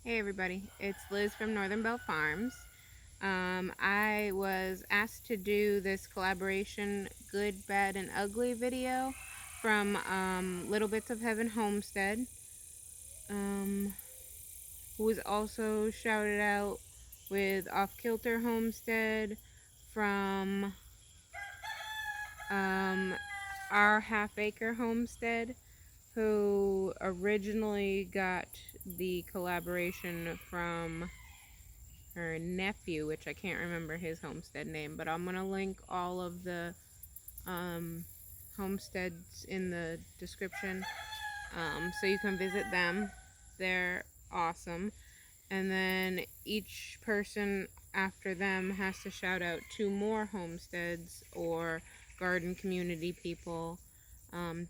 Hey everybody, it's Liz from Northern Bell Farms. I was asked to do this collaboration Good, Bad, and Ugly video from Little Bits of Heaven Homestead, who was also shouted out with Off Kilter Homestead from our Half Acre Homestead, who originally got the collaboration from her nephew, which I can't remember his homestead name, but I'm going to link all of the homesteads in the description so you can visit them. They're awesome. And then each person after them has to shout out 2 more homesteads or garden community people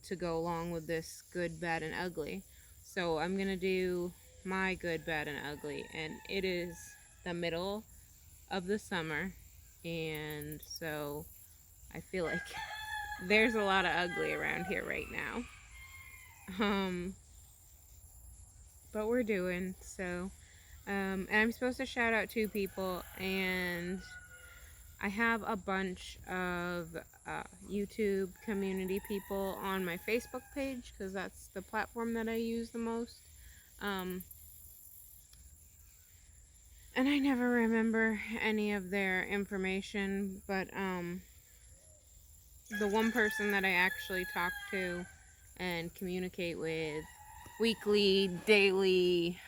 to go along with this good, bad, and ugly. So I'm going to do my good, bad, and ugly, and it is the middle of the summer, and so I feel like there's a lot of ugly around here right now. But we're doing so. And I'm supposed to shout out 2 people, and I have a bunch of YouTube community people on my Facebook page because that's the platform that I use the most. And I never remember any of their information, but the one person that I actually talk to and communicate with weekly, daily,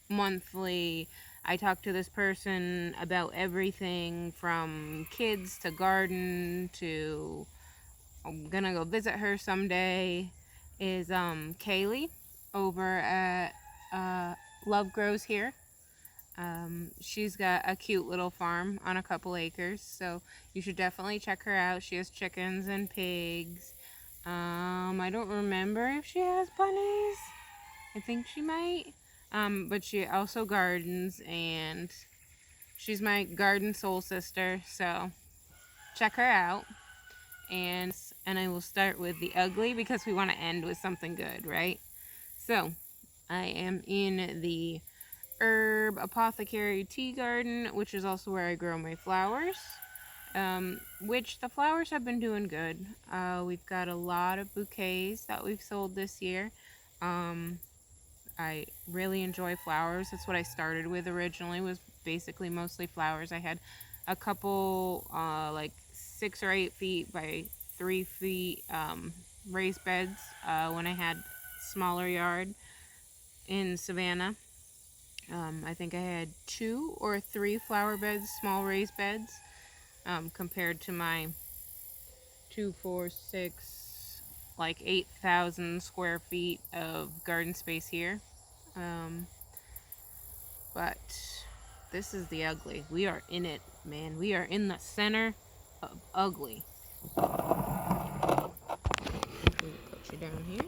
monthly, I talk to this person about everything from kids to garden to I'm gonna go visit her someday, is Kaylee over at Love Grows Here. She's got a cute little farm on a couple acres, so you should definitely check her out. She has chickens and pigs. I don't remember if she has bunnies. I think she might. But she also gardens, and she's my garden soul sister, so check her out. And I will start with the ugly because we want to end with something good, right? So, I am in the herb apothecary tea garden, which is also where I grow my flowers, which the flowers have been doing good. We've got a lot of bouquets that we've sold this year. I really enjoy flowers. That's what I started with originally, was basically mostly flowers. I had a couple like 6 or 8 feet by 3 feet raised beds when I had smaller yard in Savannah. I think I had 2 or 3 flower beds, small raised beds, compared to my 2, 4, 6, like 8,000 square feet of garden space here. But this is the ugly. We are in it, man. We are in the center of ugly. Put you down here.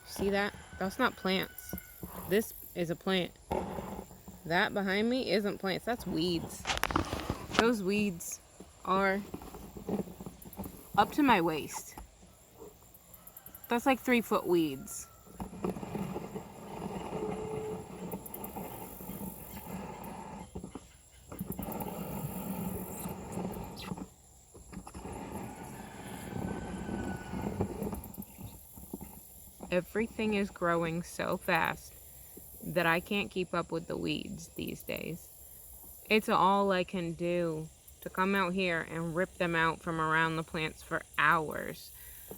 See that? That's not plants. This is a plant. That behind me isn't plants. That's weeds. Those weeds are up to my waist. That's like 3-foot weeds. Everything is growing so fast that I can't keep up with the weeds these days. It's all I can do to come out here and rip them out from around the plants for hours.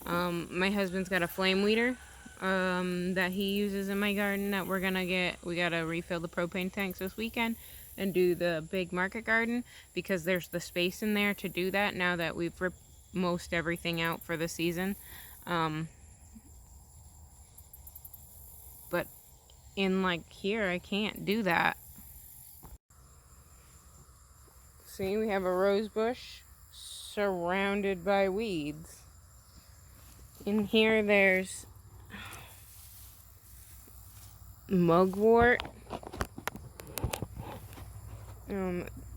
My husband's got a flame weeder that he uses in my garden that we're gonna get. We gotta refill the propane tanks this weekend and do the big market garden because there's the space in there to do that now that we've ripped most everything out for the season. But in like here, I can't do that. See, we have a rose bush surrounded by weeds. In here, there's mugwort.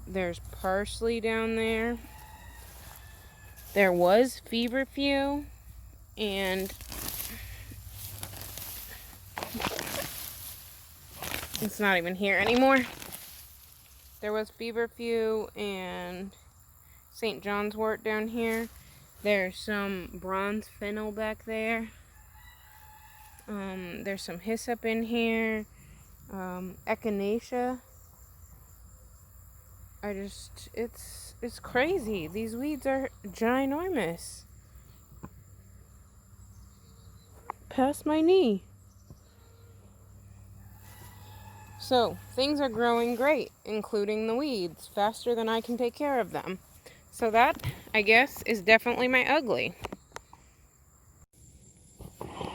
There's parsley down there. There was feverfew, and It's not even here anymore. There was feverfew and St. John's wort down here. There's some bronze fennel back there. There's some hyssop in here. Echinacea. It's crazy. These weeds are ginormous. Past my knee. So, things are growing great, including the weeds, faster than I can take care of them. So that, I guess, is definitely my ugly.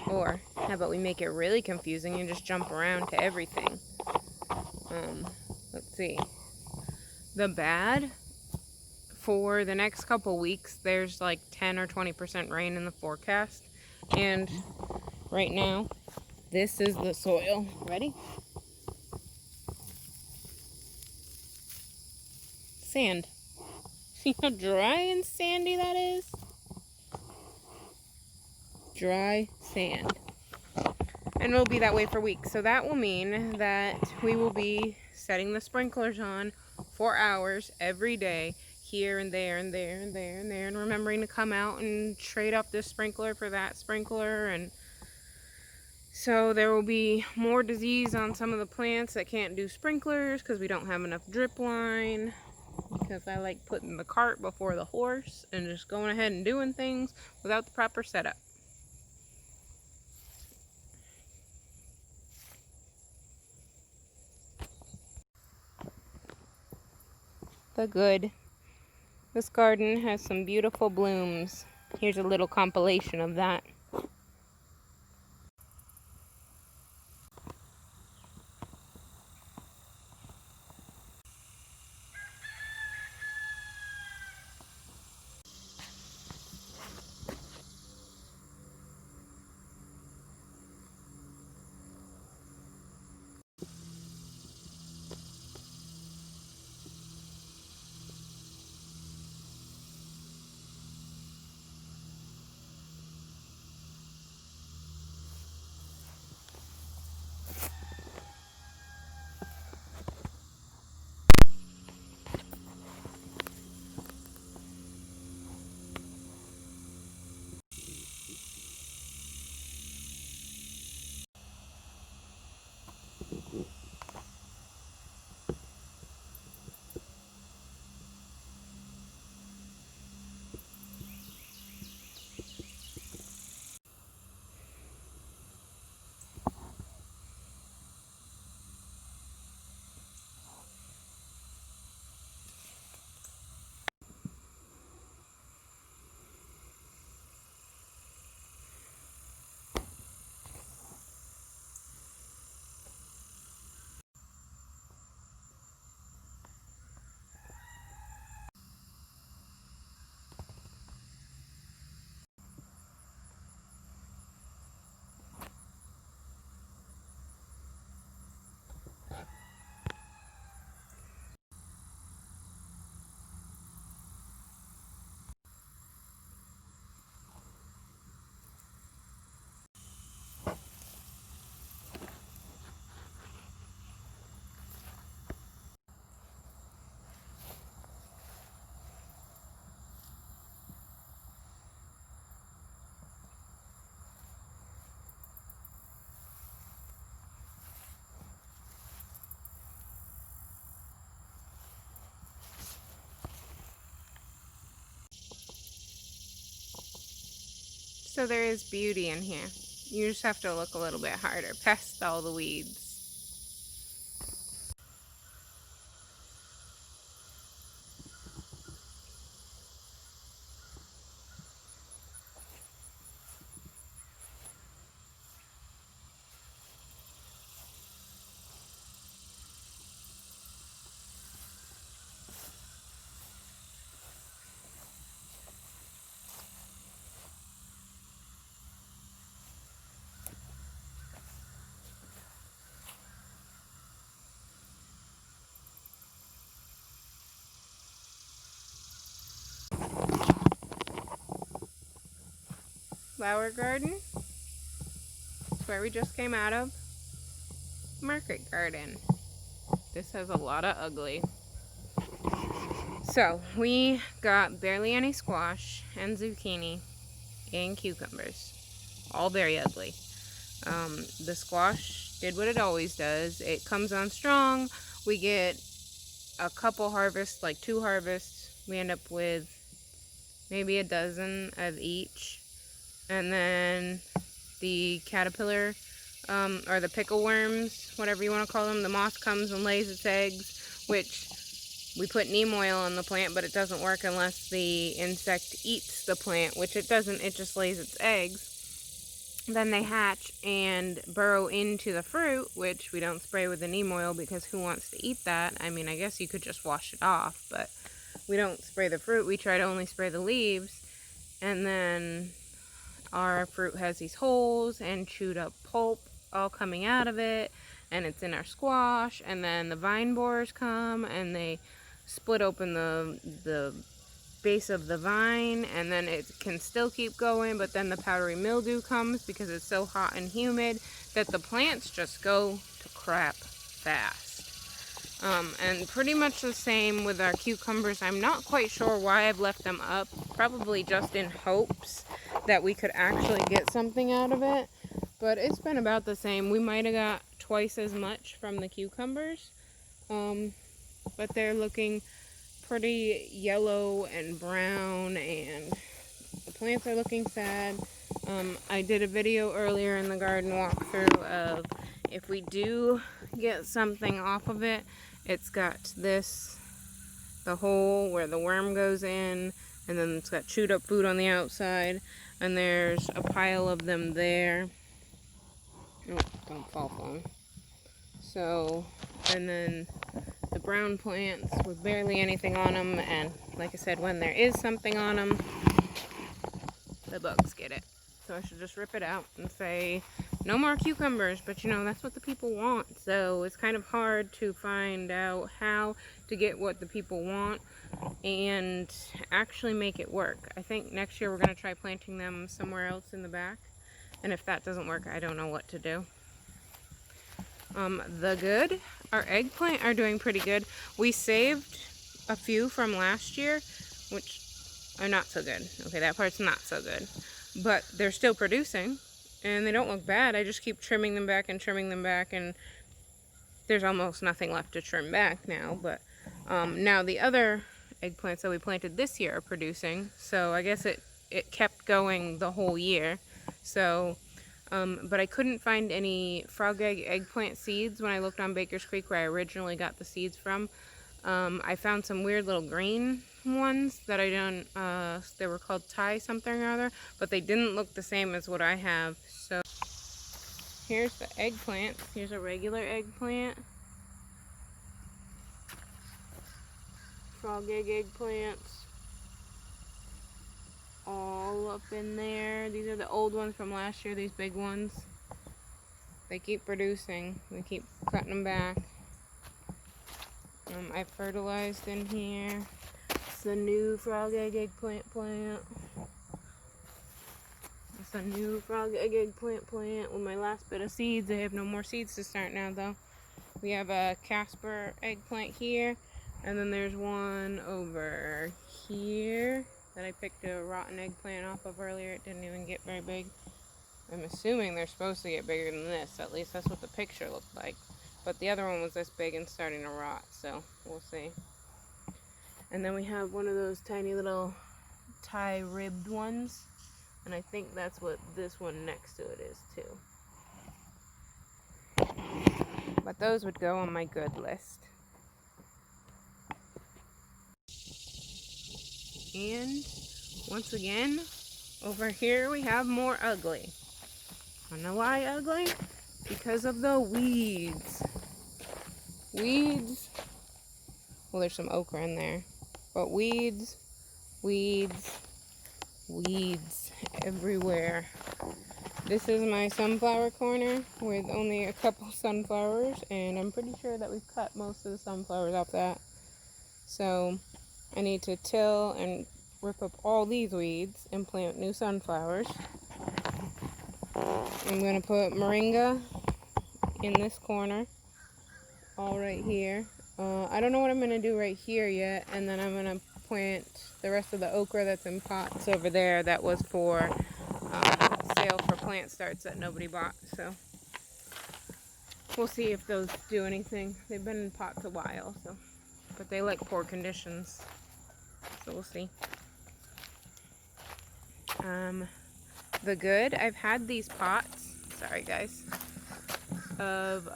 Or, how about we make it really confusing and just jump around to everything? Let's see. The bad, for the next couple weeks, there's like 10 or 20% rain in the forecast. And right now, this is the soil. Ready? Sand. See how dry and sandy that is? Dry sand. And it'll be that way for weeks. So that will mean that we will be setting the sprinklers on for hours every day, here and there and there and there and there, and remembering to come out and trade up this sprinkler for that sprinkler. And so there will be more disease on some of the plants that can't do sprinklers because we don't have enough drip line. Because I like putting the cart before the horse and just going ahead and doing things without the proper setup. The good. This garden has some beautiful blooms. Here's a little compilation of that. So there is beauty in here. You just have to look a little bit harder, past all the weeds. Flower garden. It's where we just came out of. market garden. This has a lot of ugly. So we got barely any squash and zucchini and cucumbers. All very ugly. The squash did what it always does. It comes on strong. We get a couple harvests, like 2 harvests. We end up with maybe a dozen of each. And then the caterpillar, or the pickle worms, whatever you want to call them, the moth comes and lays its eggs, which we put neem oil on the plant, but it doesn't work unless the insect eats the plant, which it doesn't. It just lays its eggs. Then they hatch and burrow into the fruit, which we don't spray with the neem oil because who wants to eat that? I mean, I guess you could just wash it off, but we don't spray the fruit. We try to only spray the leaves. And then our fruit has these holes and chewed up pulp all coming out of it, and it's in our squash. And then the vine borers come and they split open the base of the vine, and then it can still keep going, but then the powdery mildew comes because it's so hot and humid that the plants just go to crap fast. And pretty much the same with our cucumbers. I'm not quite sure why I've left them up, probably just in hopes that we could actually get something out of it, but it's been about the same. We might have got twice as much from the cucumbers, but they're looking pretty yellow and brown, and the plants are looking sad. I did a video earlier in the garden walkthrough of if we do get something off of it. It's got this, the hole where the worm goes in, and then it's got chewed up food on the outside, and there's a pile of them there. Oh, don't fall on. So, and then the brown plants with barely anything on them, and like I said, when there is something on them, the bugs get it. So I should just rip it out and say no more cucumbers, but you know, that's what the people want, so it's kind of hard to find out how to get what the people want and actually make it work. I think next year we're going to try planting them somewhere else in the back, and if that doesn't work, I don't know what to do. Our eggplant are doing pretty good. We saved a few from last year, which are not so good. Okay, that part's not so good. But they're still producing, and they don't look bad. I just keep trimming them back, and there's almost nothing left to trim back now. But now the other eggplants that we planted this year are producing, so I guess it kept going the whole year. So but I couldn't find any frog egg eggplant seeds when I looked on Baker's Creek, where I originally got the seeds from. I found some weird little green ones that I don't, they were called Thai something or other, but they didn't look the same as what I have. So here's the eggplant. Here's a regular eggplant. Frog egg eggplants. All up in there. These are the old ones from last year, these big ones. They keep producing. We keep cutting them back. I fertilized in here. It's the new frog egg eggplant plant. It's a new frog egg eggplant plant with my last bit of seeds. I have no more seeds to start now though. We have a Casper eggplant here, and then there's one over here that I picked a rotten eggplant off of earlier. It didn't even get very big. I'm assuming they're supposed to get bigger than this. At least that's what the picture looked like. But the other one was this big and starting to rot, so we'll see. And then we have one of those tiny little Thai ribbed ones. And I think that's what this one next to it is too. But those would go on my good list. And once again, over here we have more ugly. I know why ugly? Because of the weeds. Weeds. Well, there's some okra in there. But weeds, weeds, weeds everywhere. This is my sunflower corner with only a couple sunflowers, and I'm pretty sure that we've cut most of the sunflowers off that. So I need to till and rip up all these weeds and plant new sunflowers. I'm going to put moringa in this corner. all right here. I don't know what I'm going to do right here yet, and then I'm going to plant the rest of the okra that's in pots over there that was for sale for plant starts that nobody bought. So we'll see if those do anything. They've been in pots a while, so but they like poor conditions, so we'll see. The good, I've had these pots, sorry guys, of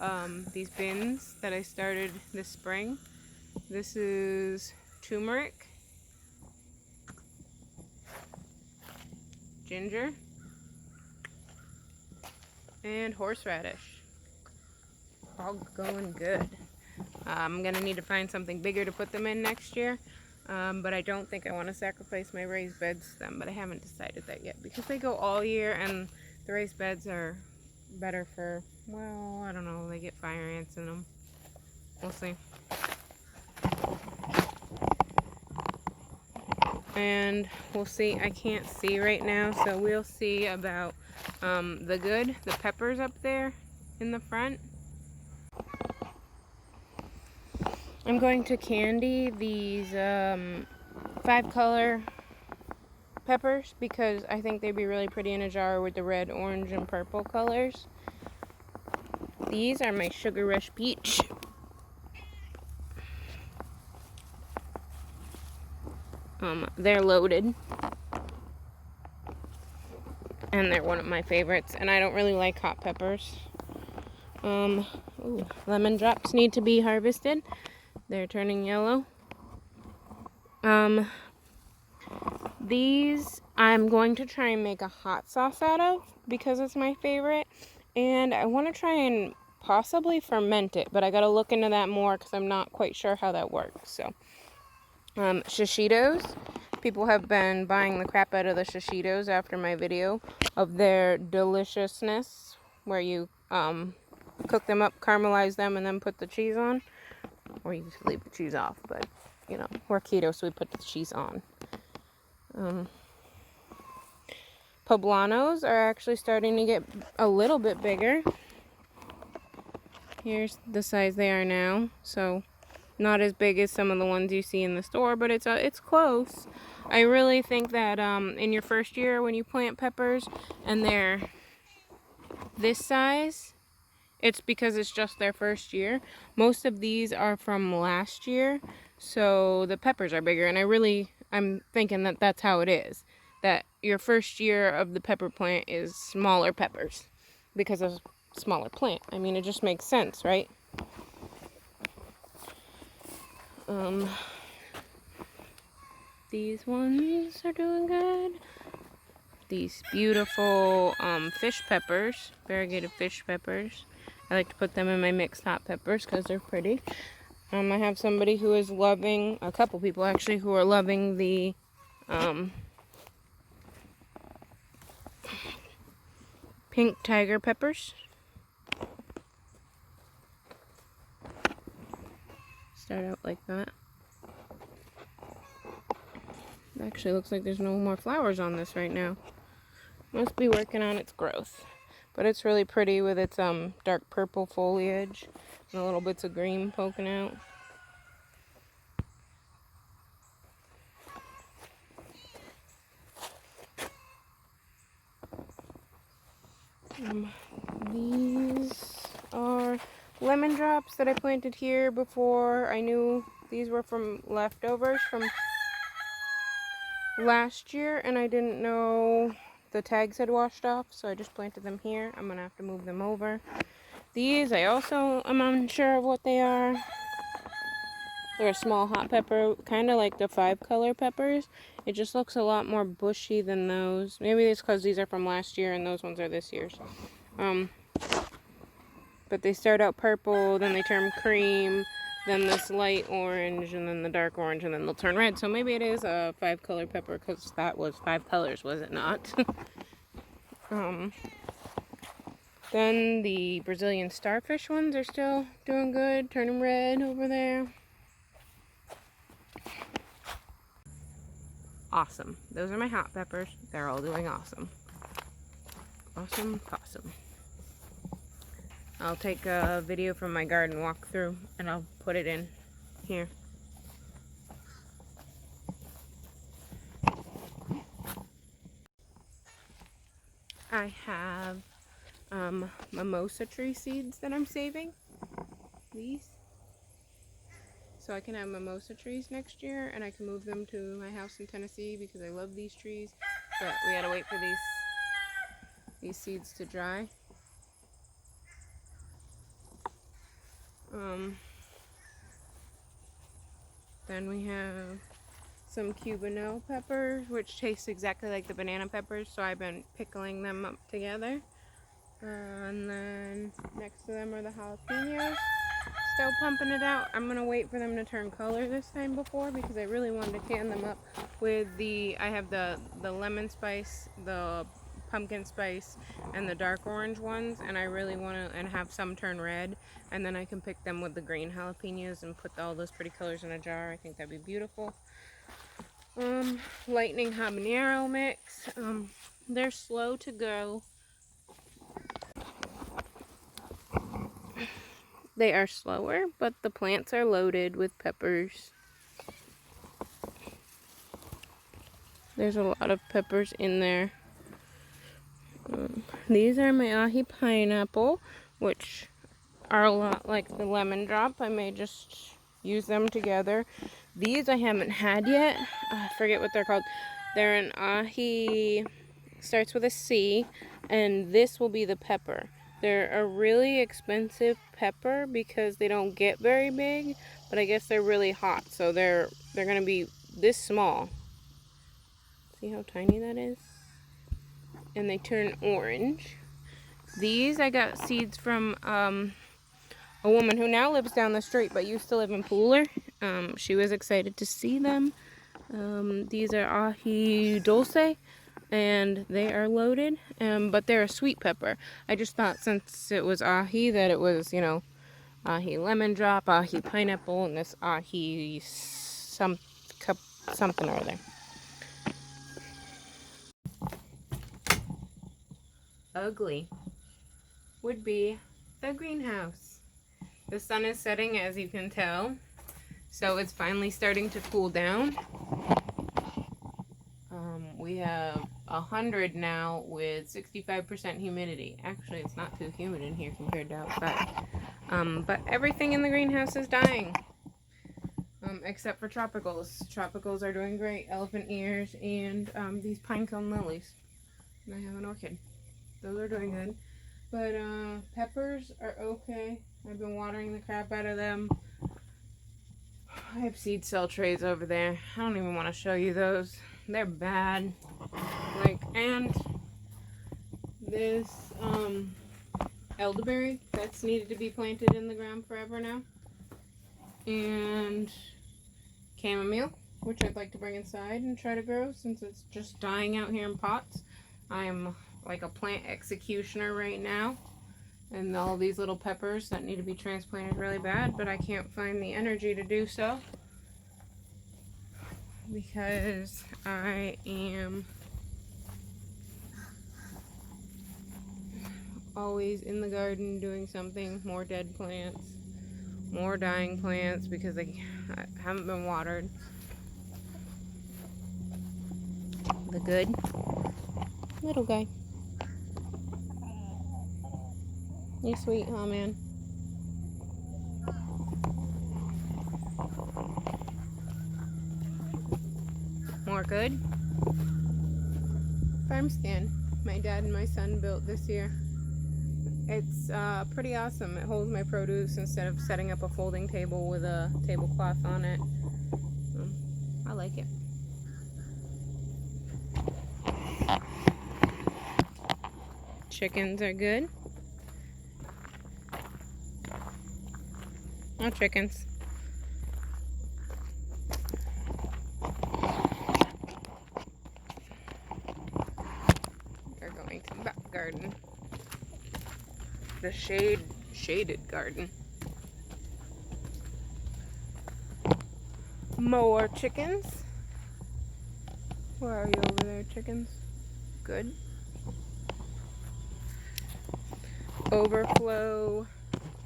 these bins that I started this spring. This is turmeric, ginger, and horseradish. All going good. I'm gonna need to find something bigger to put them in next year, but I don't think I want to sacrifice my raised beds to them, but I haven't decided that yet because they go all year, and the raised beds are better for, well, I don't know, they get fire ants in them. We'll see. And we'll see, I can't see right now, so we'll see about the peppers up there in the front. I'm going to candy these 5-color peppers because I think they'd be really pretty in a jar with the red, orange, and purple colors. These are my Sugar Rush Peach. They're loaded. And they're one of my favorites. And I don't really like hot peppers. Ooh, lemon drops need to be harvested. They're turning yellow. These I'm going to try and make a hot sauce out of because it's my favorite. And I want to try and possibly ferment it, but I got to look into that more because I'm not quite sure how that works. So, Shishitos. People have been buying the crap out of the Shishitos after my video of their deliciousness, where you cook them up, caramelize them, and then put the cheese on. Or you just leave the cheese off, but, you know, we're keto, so we put the cheese on. Poblanos are actually starting to get a little bit bigger. Here's the size they are now, so not as big as some of the ones you see in the store, but it's close. I really think that in your first year when you plant peppers and they're this size, it's because it's just their first year. Most of these are from last year, so the peppers are bigger, and I'm thinking that that's how it is. That your first year of the pepper plant is smaller peppers because of smaller plant. I mean, it just makes sense, right? These ones are doing good. These beautiful fish peppers, variegated fish peppers. I like to put them in my mixed hot peppers because they're pretty. I have somebody who is loving, a couple people actually, who are loving the pink tiger peppers. Start out like that. It actually looks like there's no more flowers on this right now. Must be working on its growth. But it's really pretty with its dark purple foliage and little bits of green poking out. These are lemon drops that I planted here before. I knew these were from leftovers from last year, and I didn't know the tags had washed off, so I just planted them here. I'm gonna have to move them over. These I also am unsure of what they are. They're a small hot pepper, kind of like the 5-color peppers. It just looks a lot more bushy than those. Maybe it's because these are from last year and those ones are this year's. But they start out purple, then they turn cream, then this light orange, and then the dark orange, and then they'll turn red. So maybe it is a 5-color pepper because that was 5 colors, was it not? Then the Brazilian starfish ones are still doing good, turning red over there. Awesome. Those are my hot peppers. They're all doing awesome. Awesome, awesome. I'll take a video from my garden walkthrough and I'll put it in here. I have mimosa tree seeds that I'm saving. These. So I can have mimosa trees next year and I can move them to my house in Tennessee because I love these trees. But we gotta wait for these seeds to dry. Then we have some Cubano peppers, which taste exactly like the banana peppers, so I've been pickling them up together. And then next to them are the jalapenos. Still pumping it out. I'm gonna wait for them to turn color this time before because I really wanted to can them up with I have the lemon spice, the pumpkin spice, and the dark orange ones, and I really want to, and have some turn red, and then I can pick them with the green jalapenos and put all those pretty colors in a jar. I think that'd be beautiful. Lightning habanero mix. They're slow to go. They are slower, but the plants are loaded with peppers. There's a lot of peppers in there. These are my ahi pineapple, which are a lot like the lemon drop. I may just use them together. These I haven't had yet. I forget what they're called. They're an ahi, starts with a C, and this will be the pepper. They're a really expensive pepper because they don't get very big, but I guess they're really hot, so they're gonna be this small. See how tiny that is? And they turn orange. These I got seeds from a woman who now lives down the street but used to live in Pooler. She was excited to see them. These are ahi dulce, and they are loaded, but they're a sweet pepper. I just thought since it was ahi that it was, you know, ahi lemon drop, ahi pineapple, and this ahi something or other. Ugly would be the greenhouse. The sun is setting, as you can tell, so it's finally starting to cool down. We have 100 now with 65% humidity. Actually, it's not too humid in here compared to outside. But everything in the greenhouse is dying, except for tropicals. Tropicals are doing great. Elephant ears and these pinecone lilies. And I have an orchid. Those are doing good. But peppers are okay. I've been watering the crap out of them. I have seed cell trays over there. I don't even want to show you those. They're bad. And this elderberry that's needed to be planted in the ground forever now. And chamomile, which I'd like to bring inside and try to grow since it's just dying out here in pots. I'm like a plant executioner right now. And all these little peppers that need to be transplanted really bad, but I can't find the energy to do so because I am always in the garden doing something. More dead plants, more dying plants because I haven't been watered. The good little guy. You sweet, huh, man? More good. Farm stand my dad and my son built this year. It's pretty awesome. It holds my produce instead of setting up a folding table with a tablecloth on it. I like it. Chickens are good. No chickens. They're going to the back garden. The shaded garden. More chickens. Where are you over there, chickens? Good. Overflow,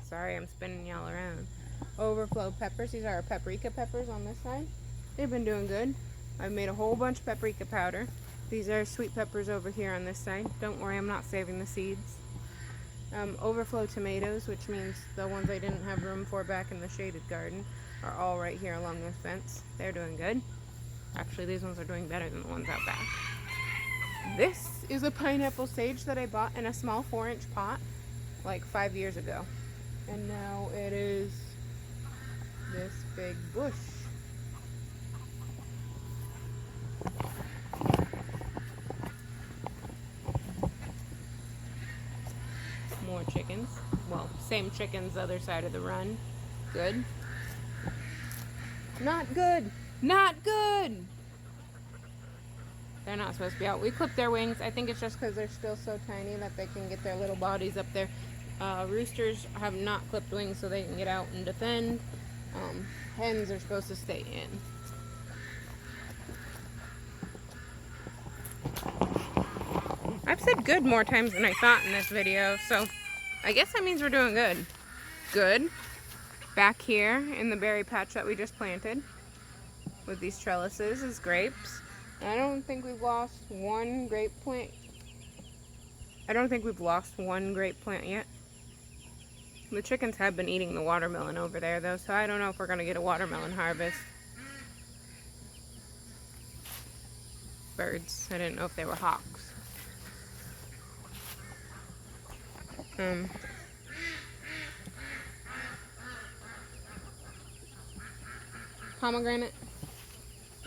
sorry I'm spinning y'all around. Overflow peppers. These are our paprika peppers on this side. They've been doing good. I've made a whole bunch of paprika powder. These are sweet peppers over here on this side. Don't worry, I'm not saving the seeds. Overflow tomatoes, which means the ones I didn't have room for back in the shaded garden, are all right here along this fence. They're doing good. Actually, these ones are doing better than the ones out back. This is a pineapple sage that I bought in a small 4-inch pot like 5 years ago. And now it is this big bush. More chickens. Well, same chickens, other side of the run. Good. Not good. Not good. They're not supposed to be out. We clipped their wings. I think it's just because they're still so tiny that they can get their little bodies up there. Roosters have not clipped wings so they can get out and defend. Hens are supposed to stay in. I've said good more times than I thought in this video, so I guess that means we're doing good. Good. Back here in the berry patch that we just planted with these trellises is grapes. I don't think we've lost one grape plant. I don't think we've lost one grape plant yet. The chickens have been eating the watermelon over there though, so I don't know if we're gonna get a watermelon harvest. Birds. I didn't know if they were hawks. Pomegranate.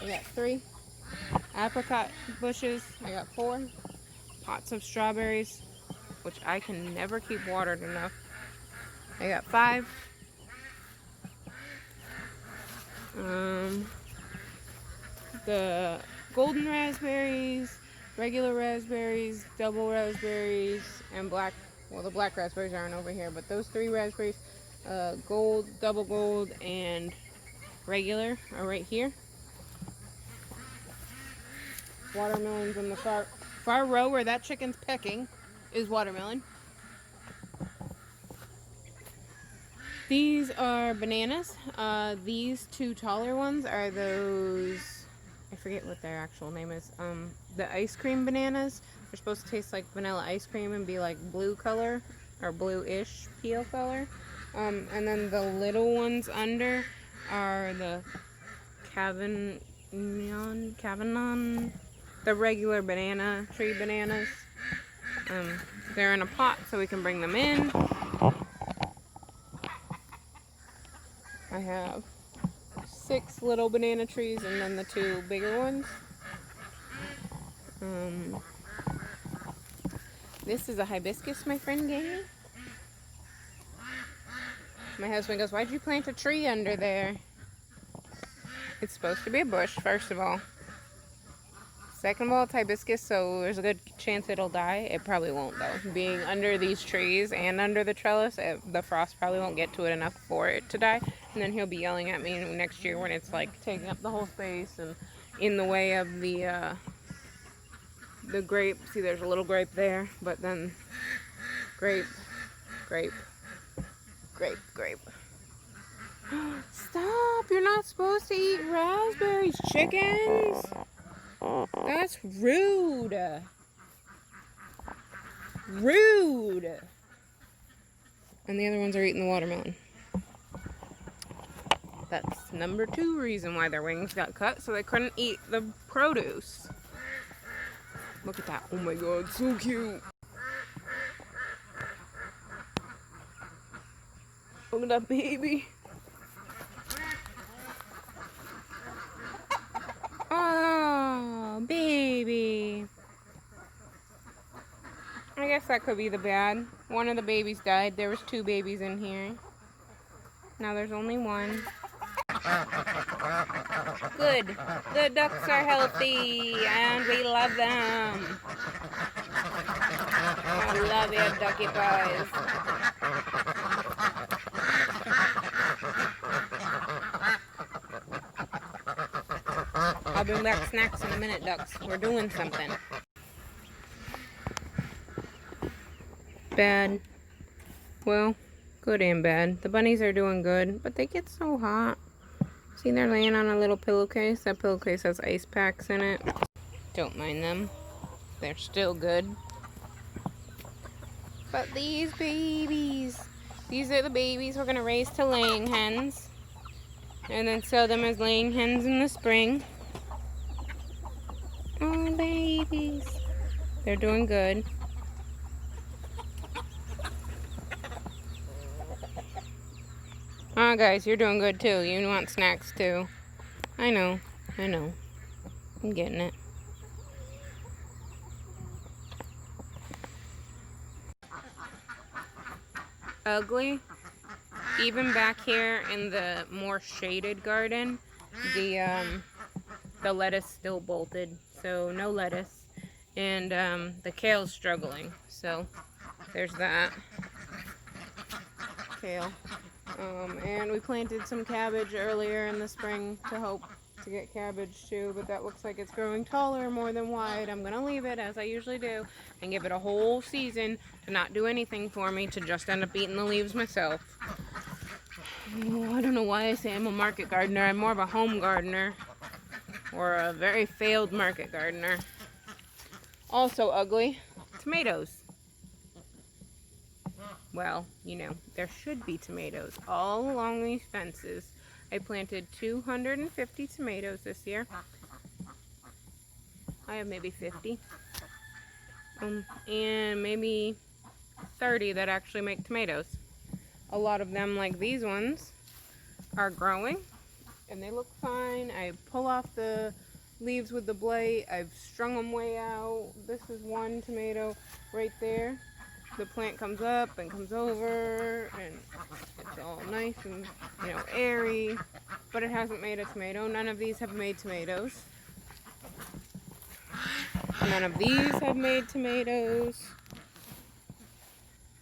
I got 3. Apricot bushes. I got 4. Pots of strawberries, which I can never keep watered enough. I got 5. The golden raspberries, regular raspberries, double raspberries, and black. Well, the black raspberries aren't over here, but those 3 raspberries, gold, double gold, and regular are right here. Watermelons in the far row where that chicken's pecking is watermelon. These are bananas. These 2 taller ones are those, I forget what their actual name is, the ice cream bananas. They're supposed to taste like vanilla ice cream and be like blue color, or blue-ish peel color. And then the little ones under are the Cavanon, the regular banana tree bananas. They're in a pot so we can bring them in. I have 6 little banana trees and then the 2 bigger ones. This is a hibiscus my friend gave me. My husband goes, "Why'd you plant a tree under there?" It's supposed to be a bush, first of all. Second of all, it's hibiscus, so there's a good chance it'll die. It probably won't, though. Being under these trees and under the trellis, the frost probably won't get to it enough for it to die. And then he'll be yelling at me next year when it's like taking up the whole space and in the way of the grape. See, there's a little grape there, but then grape, grape, grape, grape. Stop! You're not supposed to eat raspberries, chickens! That's rude. Rude. And the other ones are eating the watermelon. That's number 2 reason why their wings got cut, so they couldn't eat the produce. Look at that. Oh my god, so cute. Look at that baby. Oh, baby. I guess that could be the bad. One of the babies died. There was 2 babies in here. Now there's only 1. Good. The ducks are healthy and we love them. I love you, ducky boys. I'll bring back snacks in a minute, ducks. We're doing something. Bad. Well, good and bad. The bunnies are doing good, but they get so hot. See, they're laying on a little pillowcase. That pillowcase has ice packs in it. Don't mind them. They're still good. But these babies, these are the babies we're going to raise to laying hens. And then sell them as laying hens in the spring. Oh, babies. They're doing good. Ah, guys, you're doing good too. You want snacks too. I know. I'm getting it. Ugly. Even back here in the more shaded garden, the lettuce still bolted, so no lettuce. And the kale's struggling, so there's that. Kale. And we planted some cabbage earlier in the spring to hope to get cabbage too, but that looks like it's growing taller more than wide. I'm gonna leave it as I usually do and give it a whole season to not do anything for me, to just end up eating the leaves myself. Oh, I don't know why I say I'm a market gardener. I'm more of a home gardener, or a very failed market gardener. Also ugly, tomatoes. Well, you know, there should be tomatoes all along these fences. I planted 250 tomatoes this year. I have maybe 50. And maybe 30 that actually make tomatoes. A lot of them, like these ones, are growing and they look fine. I pull off the leaves with the blade. I've strung them way out. This is one tomato right there. The plant comes up and comes over and it's all nice and, you know, airy, but it hasn't made a tomato. None of these have made tomatoes. None of these have made tomatoes.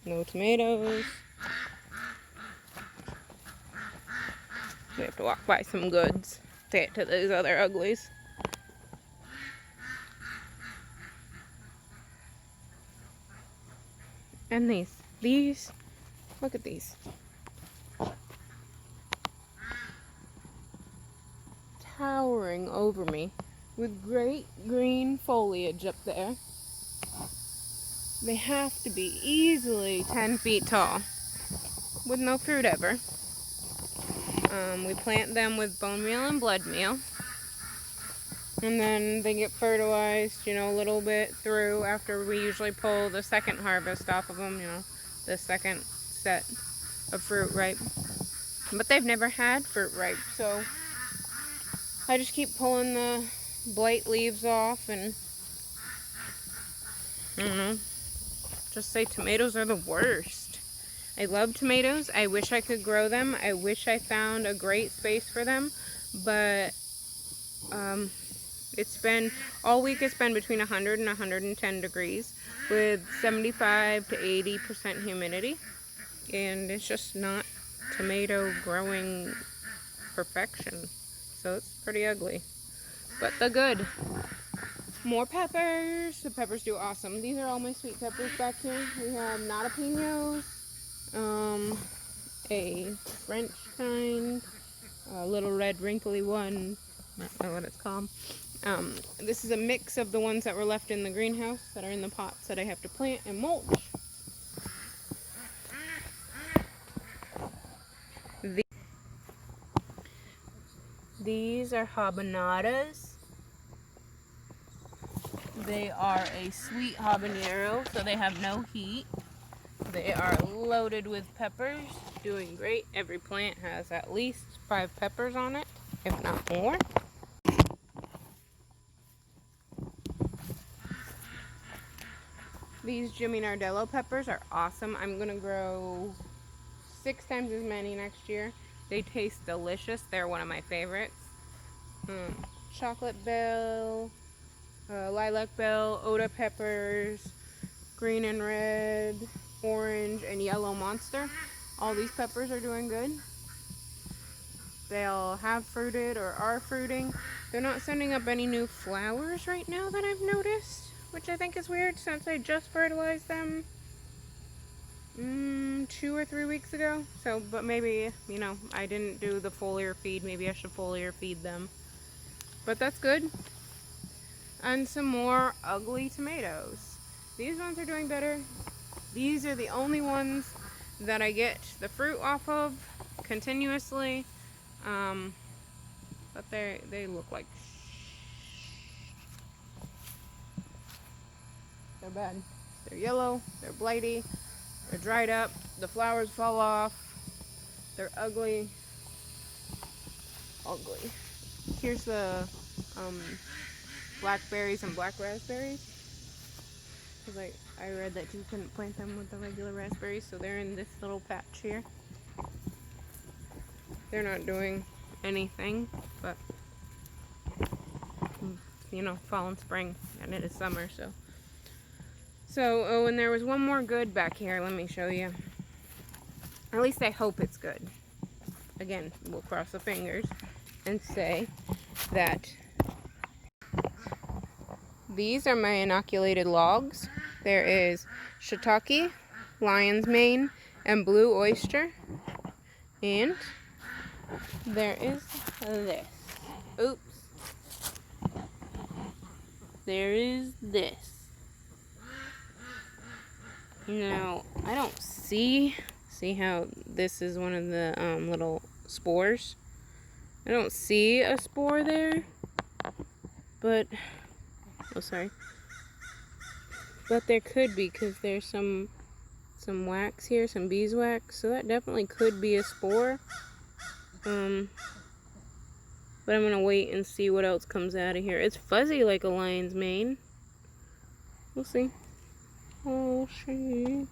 No tomatoes. We have to walk by some goods to get to these other uglies. And these, look at these. Towering over me with great green foliage up there. They have to be easily 10 feet tall with no fruit ever. We plant them with bone meal and blood meal. And then they get fertilized, you know, a little bit through after we usually pull the second harvest off of them, you know, the second set of fruit ripe. But they've never had fruit ripe, so I just keep pulling the blight leaves off and, I don't know, just say tomatoes are the worst. I love tomatoes. I wish I could grow them. I wish I found a great space for them, but it's been, all week it's been between 100 and 110 degrees with 75 to 80% humidity, and it's just not tomato growing perfection, so it's pretty ugly, but the good. More peppers. The peppers do awesome. These are all my sweet peppers back here. We have jalapenos, a French kind, a little red wrinkly one, I don't know what it's called. This is a mix of the ones that were left in the greenhouse that are in the pots that I have to plant and mulch. These are habanadas. They are a sweet habanero, so they have no heat. They are loaded with peppers, doing great. Every plant has at least 5 peppers on it, if not more. These Jimmy Nardello peppers are awesome. I'm going to grow 6 times as many next year. They taste delicious. They're one of my favorites. Chocolate bell, lilac bell, Oda peppers, green and red, orange, and yellow monster. All these peppers are doing good. They'll have fruited or are fruiting. They're not sending up any new flowers right now that I've noticed, which I think is weird since I just fertilized them 2 or 3 weeks ago. So, but maybe, you know, I didn't do the foliar feed. Maybe I should foliar feed them. But that's good. And some more ugly tomatoes. These ones are doing better. These are the only ones that I get the fruit off of continuously. But they look like they're bad. They're yellow, they're blighty, they're dried up, the flowers fall off, they're ugly. Ugly. Here's the blackberries and black raspberries. Because I read that you couldn't plant them with the regular raspberries, so they're in this little patch here. They're not doing anything, but you know, fall and spring, and it is summer, so. Oh, and there was one more good back here. Let me show you. At least I hope it's good. Again, we'll cross the fingers and say that these are my inoculated logs. There is shiitake, lion's mane, and blue oyster. And there is this. Oops. There is this. Now, I don't see how this is one of the little spores. I don't see a spore there, but, oh sorry, but there could be, because there's some wax here, some beeswax, so that definitely could be a spore. But I'm gonna wait and see what else comes out of here. It's fuzzy like a lion's mane. We'll see. Oh, see.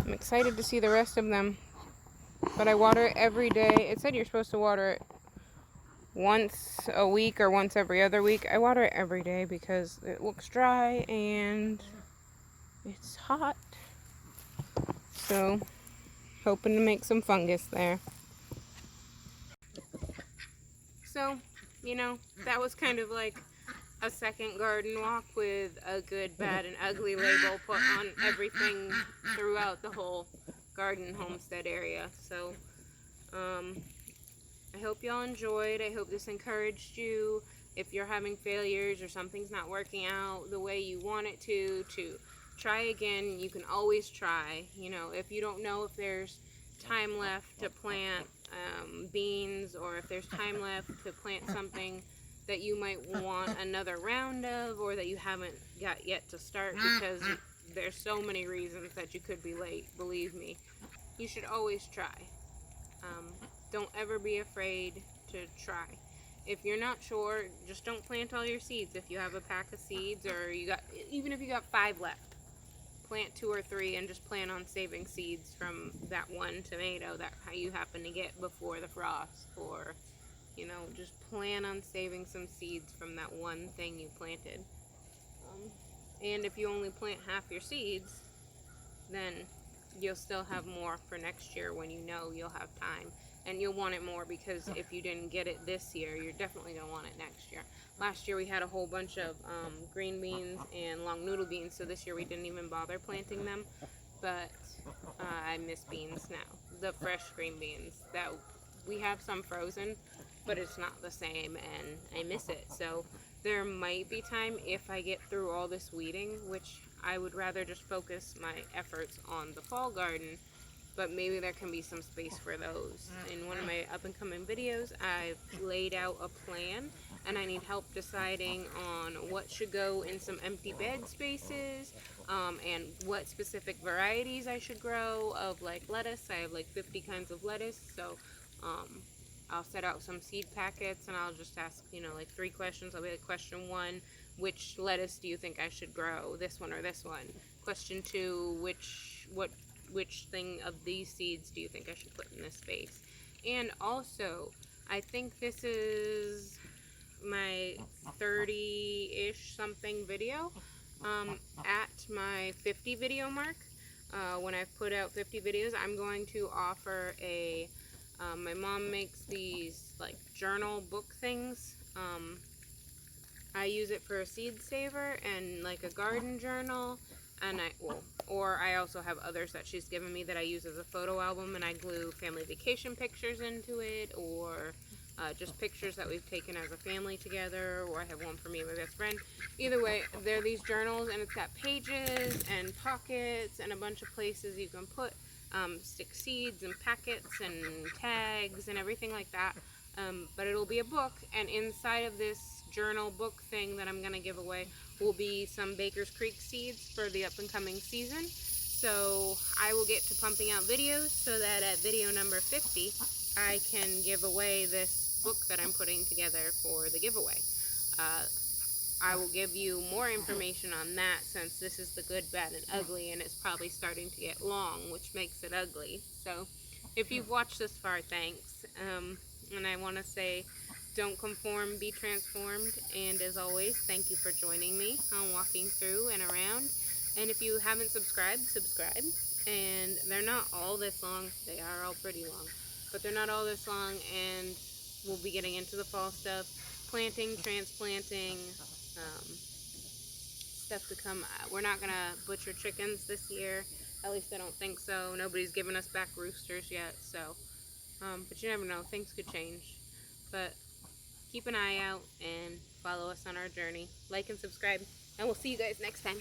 I'm excited to see the rest of them. But I water it every day. It said you're supposed to water it once a week or once every other week. I water it every day because it looks dry and it's hot. So, hoping to make some fungus there. So, you know, that was kind of like a second garden walk with a good, bad, and ugly label put on everything throughout the whole garden homestead area. So, I hope y'all enjoyed. I hope this encouraged you. If you're having failures or something's not working out the way you want it to try again. You can always try. You know, if you don't know if there's time left to plant beans, or if there's time left to plant something that you might want another round of, or that you haven't got yet to start, because there's so many reasons that you could be late. Believe me, you should always try. Don't ever be afraid to try. If you're not sure, just don't plant all your seeds. If you have a pack of seeds, or even if you got 5 left, plant 2 or 3 and just plan on saving seeds from that one tomato that you happen to get before the frost, or you know, just plan on saving some seeds from that one thing you planted. And if you only plant half your seeds, then you'll still have more for next year when you know you'll have time. And you'll want it more, because if you didn't get it this year, you're definitely going to want it next year. Last year we had a whole bunch of green beans and long noodle beans, so this year we didn't even bother planting them. But I miss beans now. The fresh green beans. That we have some frozen, but it's not the same, and I miss it. So there might be time, if I get through all this weeding, which I would rather just focus my efforts on the fall garden, but maybe there can be some space for those. In one of my up-and-coming videos, I've laid out a plan, and I need help deciding on what should go in some empty bed spaces, and what specific varieties I should grow of, like, lettuce. I have like 50 kinds of lettuce, so I'll set out some seed packets, and I'll just ask, you know, like 3 questions. I'll be like, question 1, which lettuce do you think I should grow? This one or this one? Question 2, which thing of these seeds do you think I should put in this space? And also, I think this is my 30-ish something video. At my 50 video mark, when I've put out 50 videos, I'm going to offer a my mom makes these like journal book things. I use it for a seed saver and like a garden journal. and I also have others that she's given me that I use as a photo album, and I glue family vacation pictures into it, or just pictures that we've taken as a family together, or I have one for me and my best friend. Either way, they're these journals, and it's got pages and pockets and a bunch of places you can put stick seeds and packets and tags and everything like that. But it'll be a book, and inside of this journal book thing that I'm going to give away will be some Baker's Creek seeds for the up and coming season. So I will get to pumping out videos so that at video number 50 I can give away this book that I'm putting together for the giveaway. I will give you more information on that, since this is the good, bad, and ugly, and it's probably starting to get long, which makes it ugly. So if you've watched this far, thanks. And I want to say, don't conform, be transformed. And as always, thank you for joining me on walking through and around. And if you haven't subscribed, subscribe. And they're not all this long. They are all pretty long, but they're not all this long. And we'll be getting into the fall stuff, planting, transplanting, stuff to come. We're not gonna butcher chickens this year. At least I don't think so. Nobody's given us back roosters yet, so. But you never know. Things could change. But keep an eye out and follow us on our journey. Like and subscribe, and we'll see you guys next time.